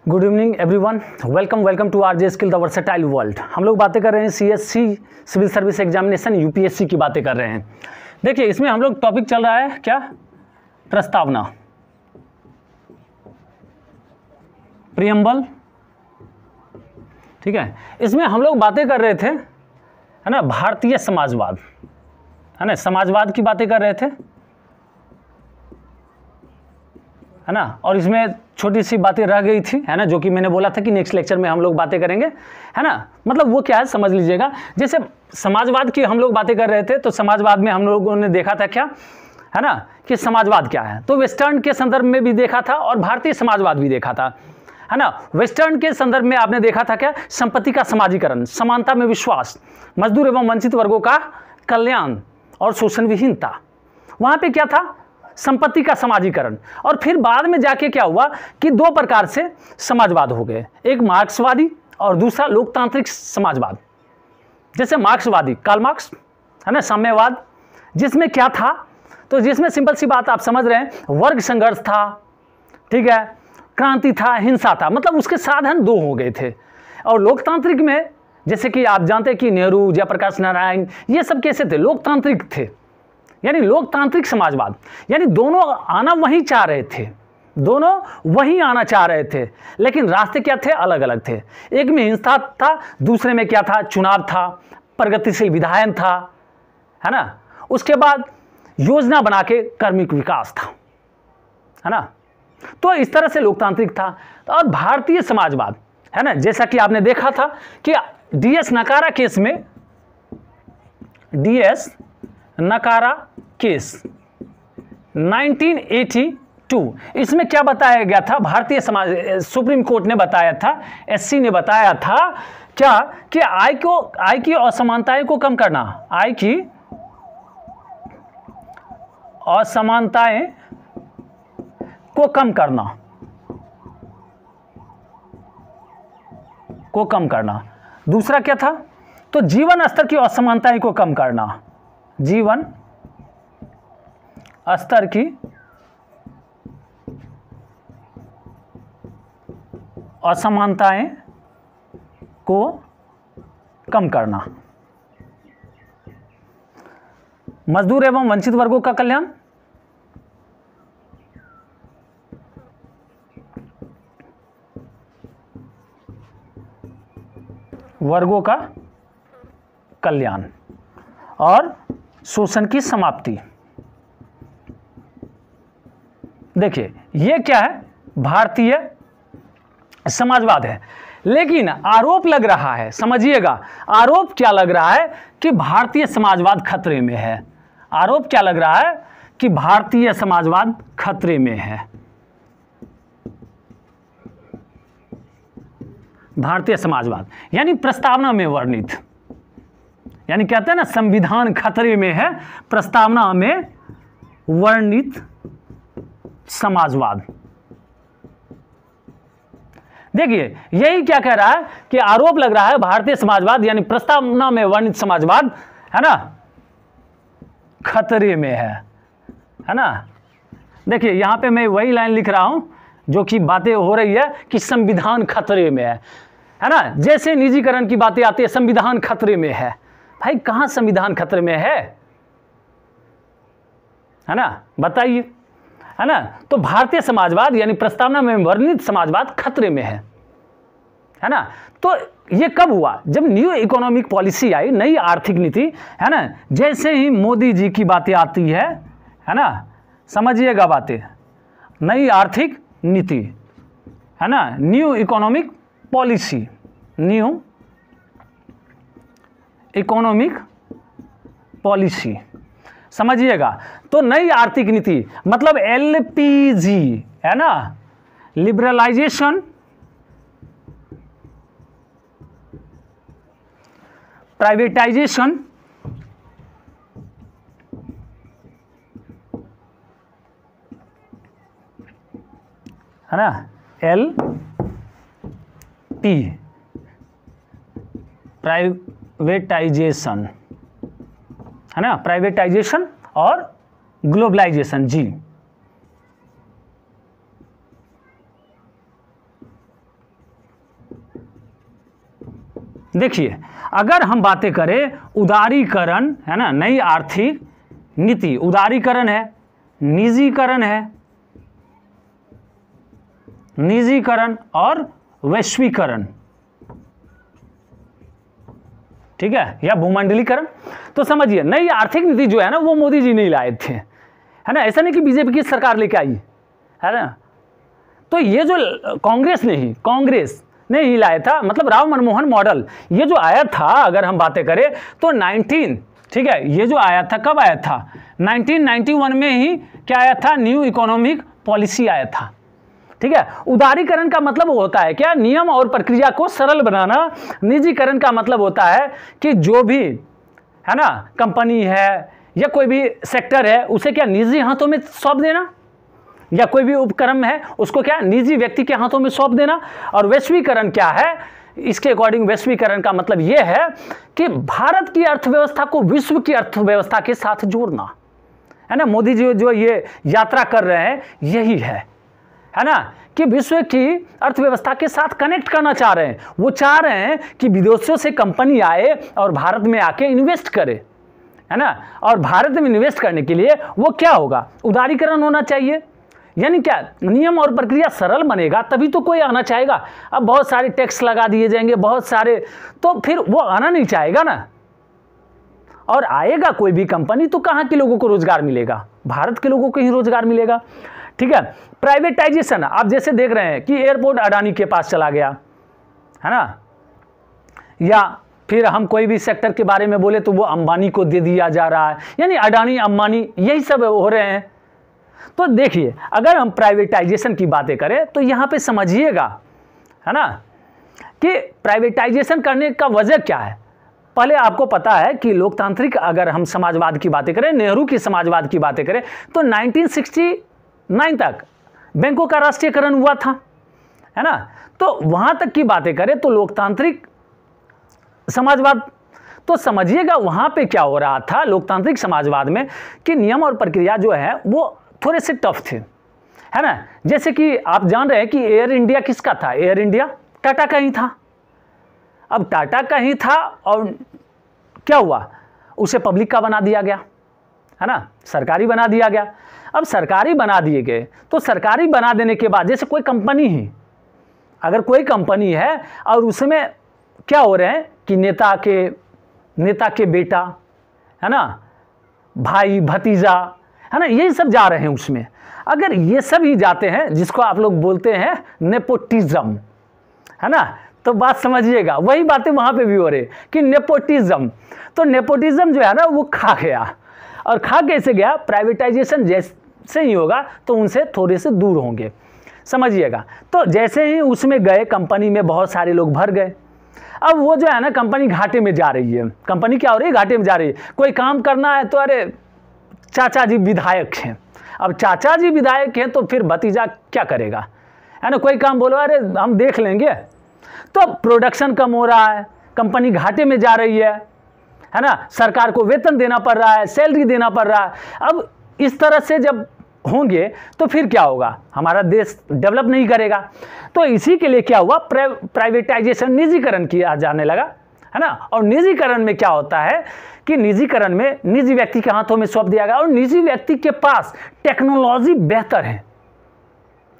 Good evening everyone, welcome to RJ skill the versatile world. हम लोग बातें कर रहे हैं CSC civil service examination UPSC की बातें कर रहे हैं। देखिए, इसमें हम लोग टॉपिक चल रहा है क्या, प्रस्तावना, प्रियम्बल, ठीक है। इसमें हम लोग बातें कर रहे थे, है ना, भारतीय समाजवाद, है ना, समाजवाद की बातें कर रहे थे, है ना। और इसमें छोटी सी बातें रह गई थी, है ना, जो कि मैंने बोला था कि नेक्स्ट लेक्चर में हम लोग बातें करेंगे, है ना। मतलब वो क्या है समझ लीजिएगा। जैसे समाजवाद की हम लोग बातें कर रहे थे, तो समाजवाद में हम लोगों ने देखा था क्या, है ना, कि समाजवाद क्या है। तो वेस्टर्न के संदर्भ में भी देखा था और भारतीय समाजवाद भी देखा था, है ना। वेस्टर्न के संदर्भ में आपने देखा था क्या, संपत्ति का समाजीकरण, समानता में विश्वास, मजदूर एवं वंचित वर्गों का कल्याण और शोषण विहीनता। वहाँ पे क्या था, संपत्ति का समाजीकरण। और फिर बाद में जाके क्या हुआ कि दो प्रकार से समाजवाद हो गए, एक मार्क्सवादी और दूसरा लोकतांत्रिक समाजवाद। जैसे मार्क्सवादी, कार्ल मार्क्स, है ना, साम्यवाद, जिसमें क्या था, तो जिसमें सिंपल सी बात आप समझ रहे हैं, वर्ग संघर्ष था, ठीक है, क्रांति था, हिंसा था, मतलब उसके साधन दो हो गए थे। और लोकतांत्रिक में जैसे कि आप जानते हैं कि नेहरू, जयप्रकाश नारायण, ये सब कैसे थे, लोकतांत्रिक थे, यानी लोकतांत्रिक समाजवाद, यानी दोनों आना वहीं चाह रहे थे, दोनों वहीं आना चाह रहे थे, लेकिन रास्ते क्या थे, अलग अलग थे। एक में हिंसा था, दूसरे में क्या था, चुनाव था, प्रगतिशील विधायन था, है ना। उसके बाद योजना बना के कार्मिक विकास था, है ना। तो इस तरह से लोकतांत्रिक था। और भारतीय समाजवाद, है ना, जैसा कि आपने देखा था कि डीएस नकारा केस में, डीएस नकारा केस 1982, इसमें क्या बताया गया था, भारतीय समाज, सुप्रीम कोर्ट ने बताया था, एससी ने बताया था क्या, कि आय की असमानताएं को कम करना, आय की असमानताएं को कम करना, दूसरा क्या था, तो जीवन स्तर की असमानताएं को कम करना, जीवन स्तर की असमानताएं को कम करना, मजदूर एवं वंचित वर्गों का कल्याण, वर्गों का कल्याण और शोषण की समाप्ति। देखिए, ये क्या है, भारतीय समाजवाद है। लेकिन आरोप लग रहा है, समझिएगा, आरोप क्या लग रहा है कि भारतीय समाजवाद खतरे में है। आरोप क्या लग रहा है कि भारतीय समाजवाद खतरे में है। भारतीय समाजवाद यानी प्रस्तावना में वर्णित, यानी कहते हैं ना, संविधान खतरे में है, प्रस्तावना में वर्णित समाजवाद। देखिए, यही क्या कह रहा है कि आरोप लग रहा है भारतीय समाजवाद यानी प्रस्तावना में वर्णित समाजवाद, है ना, खतरे में है ना। देखिए, यहां पे मैं वही लाइन लिख रहा हूं जो कि बातें हो रही है कि संविधान खतरे में है ना। जैसे निजीकरण की बातें आती है, संविधान खतरे में है। भाई, कहां संविधान खतरे में है ना, बताइए, है ना। तो भारतीय समाजवाद यानी प्रस्तावना में वर्णित समाजवाद खतरे में है ना। तो ये कब हुआ, जब न्यू इकोनॉमिक पॉलिसी आई, नई आर्थिक नीति, है ना। जैसे ही मोदी जी की बातें आती है ना, समझिएगा बातें, नई आर्थिक नीति, है ना, new economic policy, new economic policy, समझिएगा। तो नई आर्थिक नीति मतलब एलपीजी, है ना, लिबरलाइजेशन, प्राइवेटाइजेशन, है ना, एलपी, प्राइवेटाइजेशन, है ना, प्राइवेटाइजेशन और ग्लोबलाइजेशन, जी। देखिए, अगर हम बातें करें उदारीकरण, है ना, नई आर्थिक नीति, उदारीकरण है, निजीकरण और वैश्वीकरण, ठीक है, या भूमंडलीकरण। तो समझिए, नई आर्थिक नीति जो है ना वो मोदी जी नहीं लाए थे, है ना, ऐसा नहीं कि बीजेपी की सरकार लेके आई, है ना। तो ये जो कांग्रेस ने ही लाया था, मतलब राव मनमोहन मॉडल ये जो आया था, अगर हम बातें करें तो 19, ठीक है, ये जो आया था कब आया था, 1991 में ही क्या आया था, न्यू इकोनॉमिक पॉलिसी आया था, ठीक है। उदारीकरण का मतलब होता है क्या, नियम और प्रक्रिया को सरल बनाना। निजीकरण का मतलब होता है कि जो भी, है ना, कंपनी है या कोई भी सेक्टर है उसे क्या निजी हाथों में सौंप देना, या कोई भी उपक्रम है उसको क्या निजी व्यक्ति के हाथों में सौंप देना। और वैश्वीकरण क्या है, इसके अकॉर्डिंग वैश्वीकरण का मतलब यह है कि भारत की अर्थव्यवस्था को विश्व की अर्थव्यवस्था के साथ जोड़ना, है ना। मोदी जी जो ये यात्रा कर रहे हैं यही है ना, कि विश्व की अर्थव्यवस्था के साथ कनेक्ट करना चाह रहे हैं। वो चाह रहे हैं कि विदेशों से कंपनी आए और भारत में आके इन्वेस्ट करे, है ना। और भारत में इन्वेस्ट करने के लिए वो क्या होगा, उदारीकरण होना चाहिए। यानी क्या, नियम और प्रक्रिया सरल बनेगा तभी तो कोई आना चाहेगा। अब बहुत सारे टैक्स लगा दिए जाएंगे, बहुत सारे, तो फिर वो आना नहीं चाहेगा ना। और आएगा कोई भी कंपनी तो कहाँ के लोगों को रोजगार मिलेगा, भारत के लोगों को ही रोजगार मिलेगा, ठीक है। प्राइवेटाइजेशन, आप जैसे देख रहे हैं कि एयरपोर्ट अडानी के पास चला गया, है ना, या फिर हम कोई भी सेक्टर के बारे में बोले तो वो अंबानी को दे दिया जा रहा है, यानी अडानी अंबानी यही सब हो रहे हैं। तो देखिए, अगर हम प्राइवेटाइजेशन की बातें करें तो यहाँ पे समझिएगा, है ना, कि प्राइवेटाइजेशन करने का वजह क्या है। पहले आपको पता है कि लोकतांत्रिक, अगर हम समाजवाद की बातें करें, नेहरू की समाजवाद की बातें करें, तो 1969 तक बैंकों का राष्ट्रीयकरण हुआ था, है ना। तो वहाँ तक की बातें करें तो लोकतांत्रिक समाजवाद, तो समझिएगा वहाँ पे क्या हो रहा था लोकतांत्रिक समाजवाद में, कि नियम और प्रक्रिया जो है वो थोड़े से टफ थे, है ना। जैसे कि आप जान रहे हैं कि एयर इंडिया किसका था, एयर इंडिया टाटा का ही था। अब टाटा का ही था और क्या हुआ, उसे पब्लिक का बना दिया गया, है ना, सरकारी बना दिया गया। अब सरकारी बना दिए गए तो सरकारी बना देने के बाद, जैसे कोई कंपनी ही, अगर कोई कंपनी है और उसमें क्या हो रहे हैं कि नेता के बेटा, है ना, भाई भतीजा, है ना, यही सब जा रहे हैं उसमें। अगर ये सब ही जाते हैं, जिसको आप लोग बोलते हैं नेपोटिज्म, है ना, तो बात समझिएगा, वही बातें वहाँ पे भी हो रही कि नेपोटिज्म। तो नेपोटिज्म जो है ना वो खा गया, और खा कैसे गया, प्राइवेटाइजेशन जैसे ही होगा तो उनसे थोड़े से दूर होंगे, समझिएगा। तो जैसे ही उसमें गए, कंपनी में बहुत सारे लोग भर गए। अब वो जो है ना कंपनी घाटे में जा रही है, कंपनी क्या हो रही है, घाटे में जा रही है। कोई काम करना है तो अरे चाचा जी विधायक हैं, अब चाचा जी विधायक हैं तो फिर भतीजा क्या करेगा, है ना। कोई काम बोलो अरे हम देख लेंगे, तो प्रोडक्शन कम हो रहा है, कंपनी घाटे में जा रही है ना, सरकार को वेतन देना पड़ रहा है, सैलरी देना पड़ रहा है। अब इस तरह से जब होंगे तो फिर क्या होगा, हमारा देश डेवलप नहीं करेगा। तो इसी के लिए क्या हुआ, प्राइवेटाइजेशन, निजीकरण किया जाने लगा, है ना। और निजीकरण में क्या होता है कि निजीकरण में निजी व्यक्ति के हाथों में सौंप दिया गया, और निजी व्यक्ति के पास टेक्नोलॉजी बेहतर है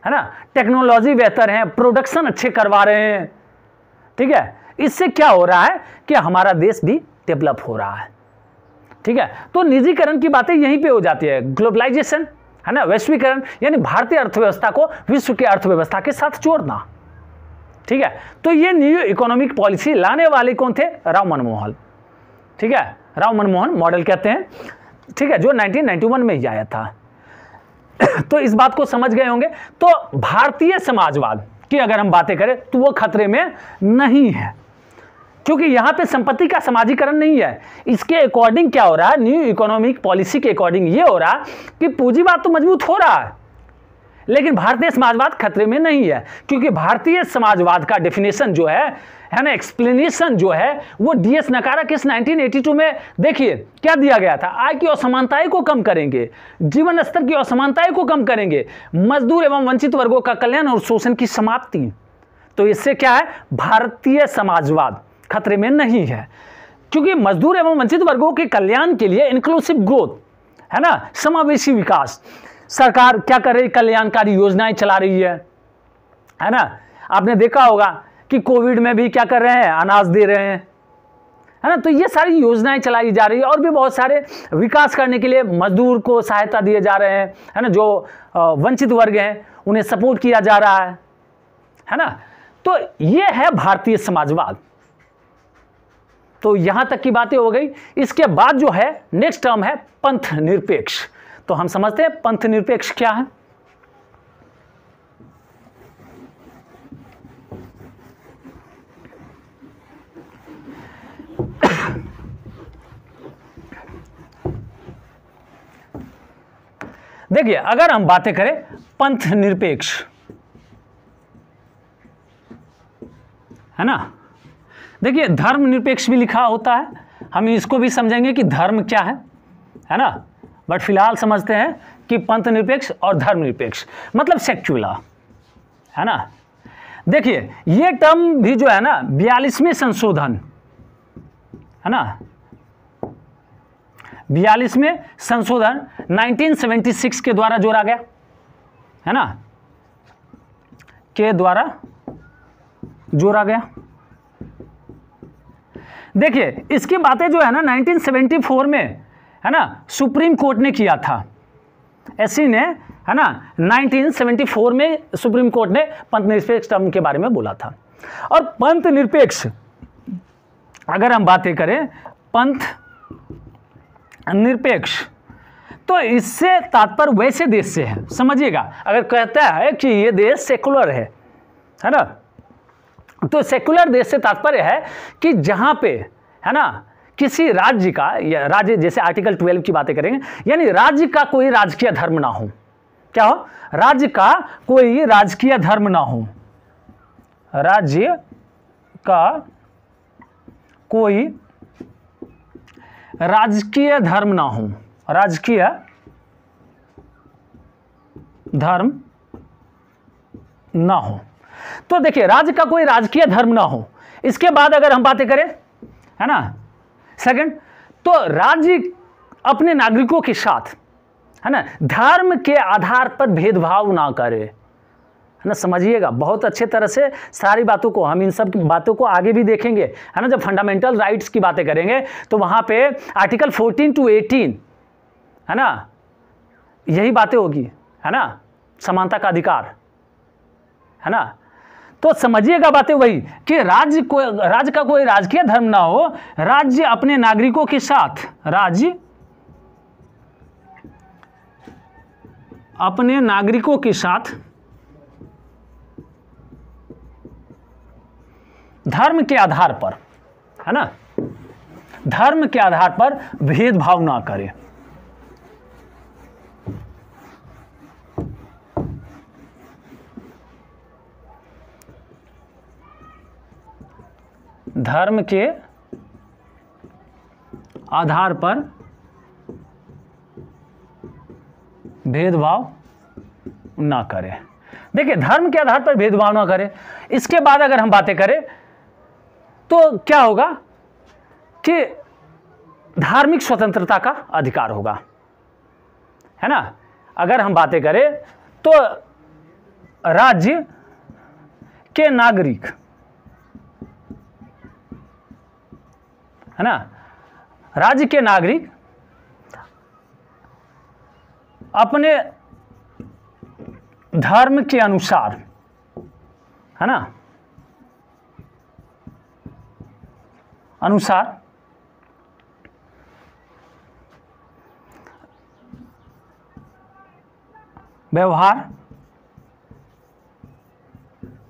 ना, टेक्नोलॉजी बेहतर है, प्रोडक्शन अच्छे करवा रहे हैं, ठीक है। इससे क्या हो रहा है कि हमारा देश भी डेवलप हो रहा है, ठीक है। तो निजीकरण की बातें यहीं पे हो जाती है। ग्लोबलाइजेशन, है ना, वैश्वीकरण, यानी भारतीय अर्थव्यवस्था को विश्व की अर्थव्यवस्था के साथ जोड़ना, ठीक है। तो ये न्यू इकोनॉमिक पॉलिसी लाने वाले कौन थे, राव मनमोहन, ठीक है, राव मनमोहन मॉडल कहते हैं, ठीक है, जो 1991 में ही आया था। तो इस बात को समझ गए होंगे। तो भारतीय समाजवाद की अगर हम बातें करें तो वो खतरे में नहीं है, क्योंकि यहां पे संपत्ति का समाजीकरण नहीं है। इसके अकॉर्डिंग क्या हो रहा है, न्यू इकोनॉमिक पॉलिसी के अकॉर्डिंग ये हो रहा कि पूंजीवाद तो मजबूत हो रहा है, लेकिन भारतीय समाजवाद खतरे में नहीं है, क्योंकि भारतीय समाजवाद का डेफिनेशन जो है ना, एक्सप्लेनेशन जो है वो डीएस नकारा के 1982 में देखिए क्या दिया गया था। आय की असमानताएं को कम करेंगे, जीवन स्तर की असमानताएं को कम करेंगे, मजदूर एवं वंचित वर्गों का कल्याण और शोषण की समाप्ति। तो इससे क्या है, भारतीय समाजवाद खतरे में नहीं है, क्योंकि मजदूर एवं वंचित वर्गों के कल्याण के लिए इंक्लूसिव ग्रोथ, है ना, समावेशी विकास, सरकार क्या कर रही है, कल्याणकारी योजनाएं चला रही है ना। आपने देखा होगा कि कोविड में भी क्या कर रहे हैं, अनाज दे रहे हैं, है ना। तो ये सारी योजनाएं चलाई जा रही है और भी बहुत सारे विकास करने के लिए मजदूर को सहायता दिए जा रहे हैं, है ना। जो वंचित वर्ग हैं उन्हें सपोर्ट किया जा रहा है ना। तो ये है भारतीय समाजवाद। तो यहां तक की बातें हो गई। इसके बाद जो है नेक्स्ट टर्म है पंथ निरपेक्ष। तो हम समझते हैं पंथ निरपेक्ष क्या है। देखिए, अगर हम बातें करें पंथ निरपेक्ष, है ना, देखिए धर्म निरपेक्ष भी लिखा होता है, हम इसको भी समझेंगे कि धर्म क्या है ना। बट फिलहाल समझते हैं कि पंथ निरपेक्ष और धर्म निरपेक्ष मतलब सेक्युलर, है ना। देखिए ये टर्म भी जो है ना 42वें संशोधन, है ना, 42वें संशोधन 1976 के द्वारा जोड़ा गया, है ना, के द्वारा जोड़ा गया। देखिए इसकी बातें जो है ना 1974 में, है ना, सुप्रीम कोर्ट ने किया था, एससी ने, है ना, 1974 में सुप्रीम कोर्ट ने पंथ निरपेक्ष टर्म के बारे में बोला था। और पंथ निरपेक्ष अगर हम बातें करें पंथ निरपेक्ष, तो इससे तात्पर्य वैसे देश से है, समझिएगा। अगर कहता है कि ये देश सेकुलर है ना, तो सेकुलर देश से तात्पर्य है कि जहां पे, है ना, किसी राज्य का, या राज्य जैसे आर्टिकल 12 की बातें करेंगे, यानी राज्य का कोई राजकीय धर्म ना हो। क्या हो? राज्य का कोई राजकीय धर्म ना हो, राज्य का कोई राजकीय धर्म ना हो, राजकीय धर्म ना हो। तो देखिए राज्य का कोई राजकीय धर्म ना हो। इसके बाद अगर हम बातें करें, है ना, सेकंड, तो राज्य अपने नागरिकों के साथ, है ना, धर्म के आधार पर भेदभाव ना करे, है ना। समझिएगा बहुत अच्छे तरह से सारी बातों को, हम इन सब की बातों को आगे भी देखेंगे, है ना। जब फंडामेंटल राइट्स की बातें करेंगे तो वहां पे आर्टिकल 14 to 18, है ना, यही बातें होगी, है ना, समानता का अधिकार, है ना। तो समझिएगा बातें वही कि राज्य का कोई राजकीय धर्म ना हो, राज्य अपने नागरिकों के साथ, राज्य अपने नागरिकों के साथ धर्म के आधार पर, है ना, धर्म के आधार पर भेदभाव ना करे। धर्म के आधार पर भेदभाव ना करे। देखिए धर्म के आधार पर भेदभाव ना करे। इसके बाद अगर हम बातें करें तो क्या होगा कि धार्मिक स्वतंत्रता का अधिकार होगा, है ना। अगर हम बातें करें तो राज्य के नागरिक, है ना, राज्य के नागरिक अपने धर्म के अनुसार, है ना, अनुसार व्यवहार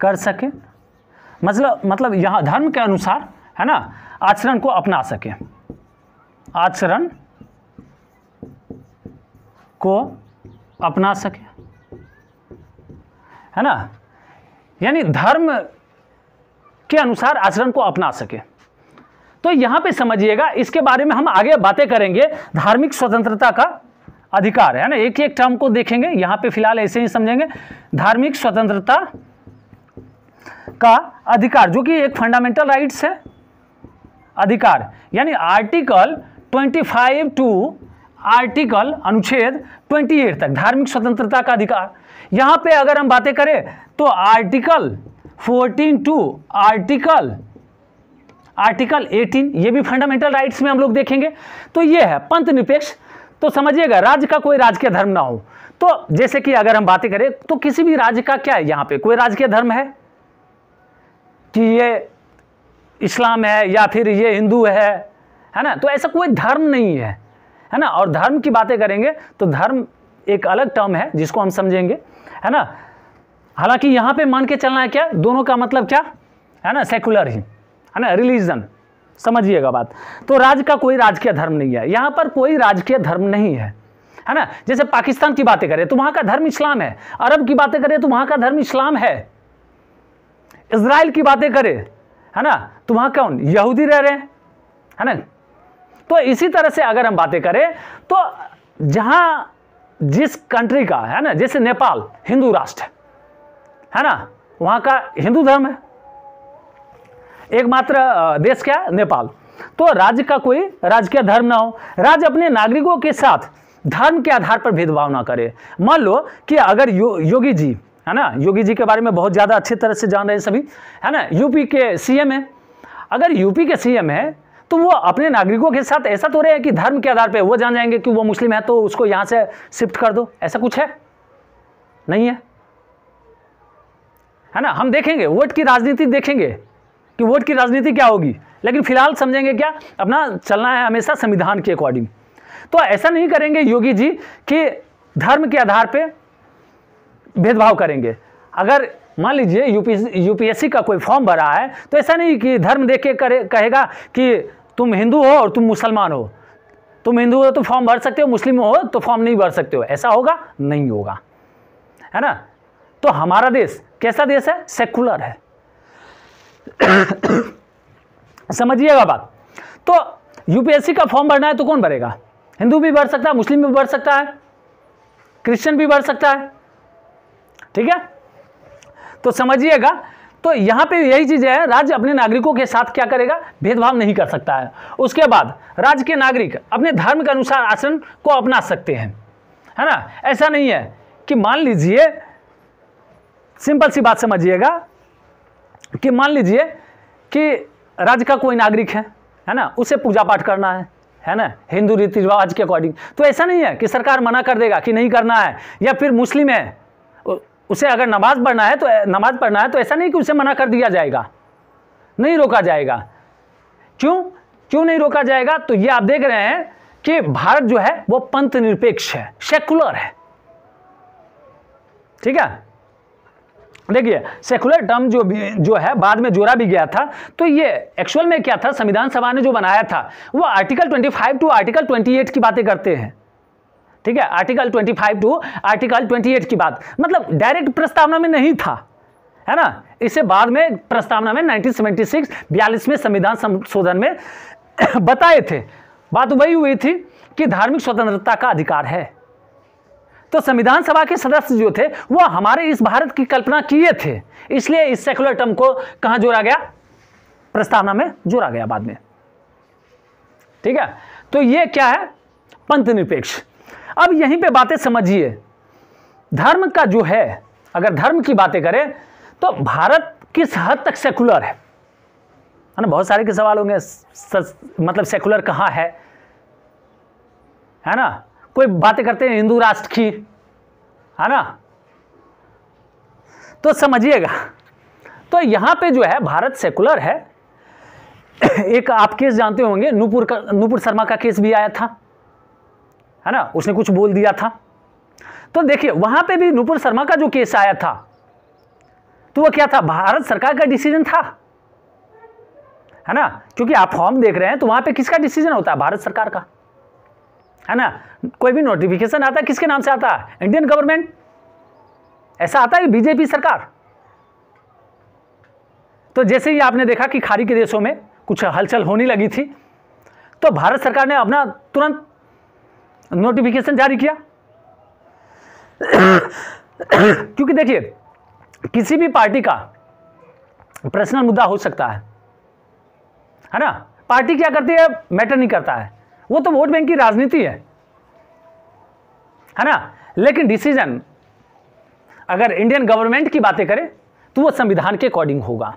कर सके। मतलब यहां धर्म के अनुसार, है ना, आचरण को अपना सके, आचरण को अपना सके, है ना, यानी धर्म के अनुसार आचरण को अपना सके। तो यहां पे समझिएगा, इसके बारे में हम आगे बातें करेंगे। धार्मिक स्वतंत्रता का अधिकार, है ना, एक एक टर्म को देखेंगे, यहां पे फिलहाल ऐसे ही समझेंगे। धार्मिक स्वतंत्रता का अधिकार जो कि एक फंडामेंटल राइट्स है अधिकार, यानी आर्टिकल 25 टू आर्टिकल अनुच्छेद 28 तक धार्मिक स्वतंत्रता का अधिकार। यहां पे अगर हम बातें करें तो आर्टिकल 14 टू आर्टिकल 18 ये भी फंडामेंटल राइट्स में हम लोग देखेंगे। तो ये है पंथ निरपेक्ष। तो समझिएगा, राज्य का कोई राजकीय धर्म ना हो। तो जैसे कि अगर हम बातें करें तो किसी भी राज्य का क्या है, यहां पे कोई राजकीय धर्म है कि ये इस्लाम है या फिर ये हिंदू है ना, तो ऐसा कोई धर्म नहीं है ना। और धर्म की बातें करेंगे तो धर्म एक अलग टर्म है जिसको हम समझेंगे, है ना। हालांकि यहां पे मान के चलना है क्या, दोनों का मतलब क्या है ना, सेकुलर ही है ना, रिलीजन, समझिएगा बात। तो राज्य का कोई राजकीय धर्म नहीं है, यहां पर कोई राजकीय धर्म नहीं है ना। जैसे पाकिस्तान की बातें करें तो वहां का धर्म इस्लाम है, अरब की बातें करें तो वहां का धर्म इस्लाम है, इजराइल की बातें करें है ना तो वहां कौन, यहूदी रह रहे हैं, है ना। तो इसी तरह से अगर हम बातें करें तो जहां जिस कंट्री का है ना, जैसे नेपाल हिंदू राष्ट्र है ना, वहां का हिंदू धर्म है, एकमात्र देश क्या है, नेपाल। तो राज्य का कोई राजकीय धर्म ना हो, राज्य अपने नागरिकों के साथ धर्म के आधार पर भेदभाव ना करे। मान लो कि अगर योगी जी है ना, योगी जी के बारे में बहुत ज़्यादा अच्छी तरह से जान रहे हैं सभी, है ना, यूपी के सीएम है। अगर यूपी के सीएम है तो वो अपने नागरिकों के साथ ऐसा तो रहे हैं कि धर्म के आधार पे वो जान जाएंगे कि वो मुस्लिम है तो उसको यहाँ से शिफ्ट कर दो, ऐसा कुछ है नहीं है ना। हम देखेंगे वोट की राजनीति, देखेंगे कि वोट की राजनीति क्या होगी, लेकिन फिलहाल समझेंगे क्या, अपना चलना है हमेशा संविधान के अकॉर्डिंग। तो ऐसा नहीं करेंगे योगी जी कि धर्म के आधार पे भेदभाव करेंगे। अगर मान लीजिए यूपीएससी का कोई फॉर्म भरा है तो ऐसा नहीं कि धर्म देख के कहेगा कि तुम हिंदू हो और तुम मुसलमान हो, तुम हिंदू हो तो फॉर्म भर सकते हो, मुस्लिम हो तो फॉर्म नहीं भर सकते हो, ऐसा होगा नहीं होगा, है ना। तो हमारा देश कैसा देश है, सेकुलर है, समझिएगा बात। तो यूपीएससी का फॉर्म भरना है तो कौन भरेगा, हिंदू भी भर सकता है, मुस्लिम भी भर सकता है, क्रिश्चियन भी भर सकता है, ठीक है। तो समझिएगा, तो यहां पे यही चीज है, राज्य अपने नागरिकों के साथ क्या करेगा, भेदभाव नहीं कर सकता है। उसके बाद राज्य के नागरिक अपने धर्म के अनुसार आचरण को अपना सकते हैं, है ना। ऐसा नहीं है कि मान लीजिए, सिंपल सी बात समझिएगा कि मान लीजिए कि राज्य का कोई नागरिक है ना, उसे पूजा पाठ करना है ना, हिंदू रीति रिवाज के अकॉर्डिंग, तो ऐसा नहीं है कि सरकार मना कर देगा कि नहीं करना है। या फिर मुस्लिम है, उसे अगर नमाज पढ़ना है तो ऐसा नहीं कि उसे मना कर दिया जाएगा, नहीं रोका जाएगा। क्यों नहीं रोका जाएगा, तो ये आप देख रहे हैं कि भारत जो है वो पंथ निरपेक्ष है, सेकुलर है, ठीक है। देखिए सेकुलर टर्म जो है बाद में जोड़ा भी गया था। तो ये एक्चुअल में क्या था, संविधान सभा ने जो बनाया था वो आर्टिकल 25 टू आर्टिकल 28 की बातें करते हैं, ठीक है। आर्टिकल 25 टू आर्टिकल 28 की बात, मतलब डायरेक्ट प्रस्तावना में नहीं था, है ना। इसे बाद में प्रस्तावना में 1976 में संविधान संशोधन में बताए थे। बात वही हुई थी कि धार्मिक स्वतंत्रता का अधिकार है। तो संविधान सभा के सदस्य जो थे वो हमारे इस भारत की कल्पना किए थे, इसलिए इस सेकुलर टर्म को कहां जोड़ा गया, प्रस्तावना में जोड़ा गया बाद में, ठीक है। तो ये क्या है, पंथ निरपेक्ष। अब यहीं पे बातें समझिए, धर्म का जो है, अगर धर्म की बातें करें तो भारत किस हद तक सेकुलर है ना। बहुत सारे के सवाल होंगे, मतलब सेकुलर कहाँ है ना। कोई बातें करते हैं हिंदू राष्ट्र की, है ना। तो समझिएगा, तो यहां पे जो है भारत सेकुलर है। एक आप केस जानते होंगे, नूपुर शर्मा का केस भी आया था, है ना, उसने कुछ बोल दिया था। तो देखिए वहां पे भी नूपुर शर्मा का जो केस आया था तो वो क्या था, भारत सरकार का डिसीजन था, है ना। क्योंकि आप फॉर्म देख रहे हैं तो वहां पे किसका डिसीजन होता है, भारत सरकार का, है ना। कोई भी नोटिफिकेशन आता है किसके नाम से आता है, इंडियन गवर्नमेंट, ऐसा आता है बीजेपी सरकार। तो जैसे ही आपने देखा कि खाड़ी के देशों में कुछ हलचल होने लगी थी तो भारत सरकार ने अपना तुरंत नोटिफिकेशन जारी किया। क्योंकि देखिए किसी भी पार्टी का पर्सनल मुद्दा हो सकता है ना, पार्टी क्या करती है मैटर नहीं करता है, वो तो वोट बैंक की राजनीति है ना। लेकिन डिसीजन अगर इंडियन गवर्नमेंट की बातें करें तो वो संविधान के अकॉर्डिंग होगा।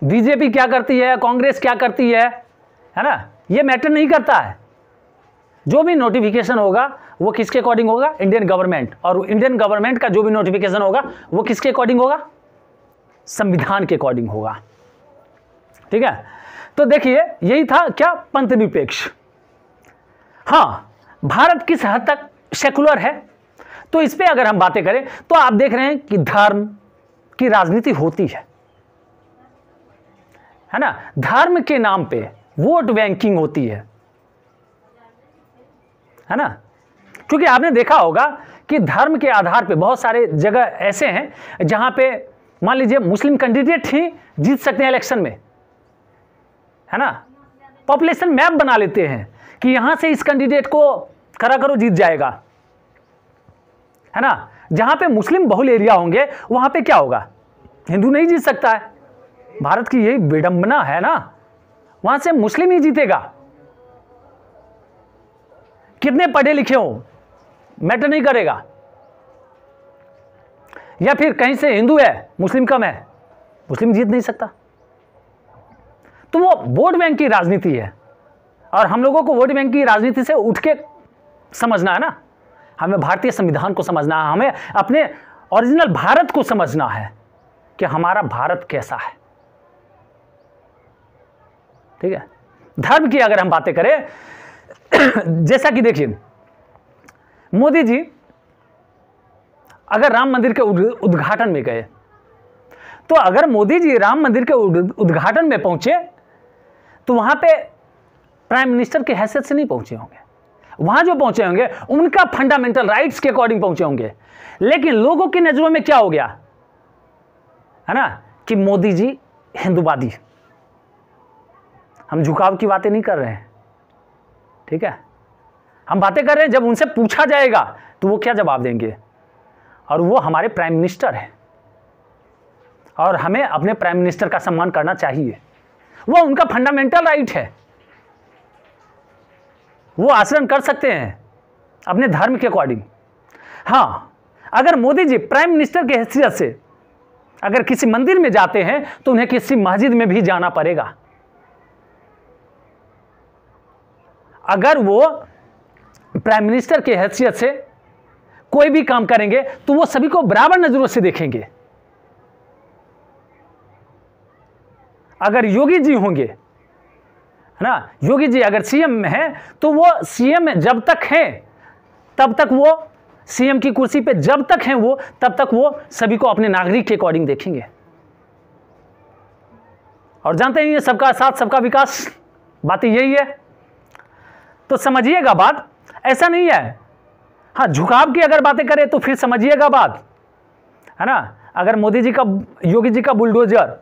बीजेपी क्या करती है, कांग्रेस क्या करती है ना, ये मैटर नहीं करता है। जो भी नोटिफिकेशन होगा वो किसके अकॉर्डिंग होगा, इंडियन गवर्नमेंट, और इंडियन गवर्नमेंट का जो भी नोटिफिकेशन होगा वो किसके अकॉर्डिंग होगा, संविधान के अकॉर्डिंग होगा। ठीक है, तो देखिए यही था क्या, पंथ निरपेक्ष। हाँ, भारत किस हद तक सेकुलर है, तो इस पे अगर हम बातें करें तो आप देख रहे हैं कि धर्म की राजनीति होती है ना। धर्म के नाम पे वोट बैंकिंग होती है ना। क्योंकि आपने देखा होगा कि धर्म के आधार पे बहुत सारे जगह ऐसे हैं जहां पे मान लीजिए मुस्लिम कैंडिडेट ही जीत सकते हैं इलेक्शन में, है ना। पॉपुलेशन मैप बना लेते हैं कि यहां से इस कैंडिडेट को खड़ा करो, जीत जाएगा, है ना। जहां पे मुस्लिम बहुल एरिया होंगे वहां पे क्या होगा, हिंदू नहीं जीत सकता है। भारत की यही विडंबना है ना, वहां से मुस्लिम ही जीतेगा। कितने पढ़े लिखे हो मैटर नहीं करेगा, या फिर कहीं से हिंदू है मुस्लिम कम है, मुस्लिम जीत नहीं सकता। तो वो वोट बैंक की राजनीति है, और हम लोगों को वोट बैंक की राजनीति से उठ के समझना है ना। हमें भारतीय संविधान को समझना है, हमें अपने ओरिजिनल भारत को समझना है कि हमारा भारत कैसा है। ठीक है, धर्म की अगर हम बातें करें जैसा कि देखिए मोदी जी अगर राम मंदिर के उद्घाटन में गए, तो अगर मोदी जी राम मंदिर के उद्घाटन में पहुंचे तो वहां पे प्राइम मिनिस्टर की हैसियत से नहीं पहुंचे होंगे। वहां जो पहुंचे होंगे उनका फंडामेंटल राइट्स के अकॉर्डिंग पहुंचे होंगे। लेकिन लोगों की नजरों में क्या हो गया है ना, कि मोदी जी हिंदूवादी। हम झुकाव की बातें नहीं कर रहे हैं, ठीक है, हम बातें कर रहे हैं जब उनसे पूछा जाएगा तो वो क्या जवाब देंगे। और वो हमारे प्राइम मिनिस्टर हैं, और हमें अपने प्राइम मिनिस्टर का सम्मान करना चाहिए। वो उनका फंडामेंटल राइट है, वो आचरण कर सकते हैं अपने धर्म के अकॉर्डिंग। हाँ, अगर मोदी जी प्राइम मिनिस्टर की हैसियत से अगर किसी मंदिर में जाते हैं तो उन्हें किसी मस्जिद में भी जाना पड़ेगा। अगर वो प्राइम मिनिस्टर की हैसियत से कोई भी काम करेंगे तो वो सभी को बराबर नजरों से देखेंगे। अगर योगी जी होंगे, है ना, योगी जी अगर सीएम में हैं तो वो सीएम जब तक हैं तब तक वो सीएम की कुर्सी पे जब तक हैं वो तब तक वो सभी को अपने नागरिक के अकॉर्डिंग देखेंगे। और जानते हैं ये सबका साथ सबका विकास, बात यही है। तो समझिएगा बात, ऐसा नहीं है। हाँ, झुकाव की अगर बातें करें तो फिर समझिएगा बात, है ना। अगर मोदी जी का, योगी जी का बुलडोजर,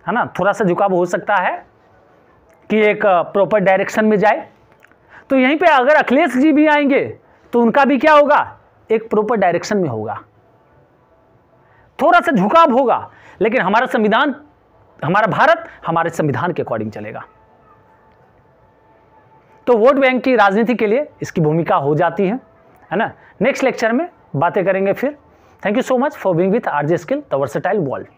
है ना, थोड़ा सा झुकाव हो सकता है कि एक प्रॉपर डायरेक्शन में जाए, तो यहीं पे अगर अखिलेश जी भी आएंगे तो उनका भी क्या होगा, एक प्रॉपर डायरेक्शन में होगा, थोड़ा सा झुकाव होगा। लेकिन हमारा संविधान, हमारा भारत हमारे संविधान के अकॉर्डिंग चलेगा। तो वोट बैंक की राजनीति के लिए इसकी भूमिका हो जाती है ना। नेक्स्ट लेक्चर में बातें करेंगे फिर। Thank you so much for being with RJ skill the versatile world.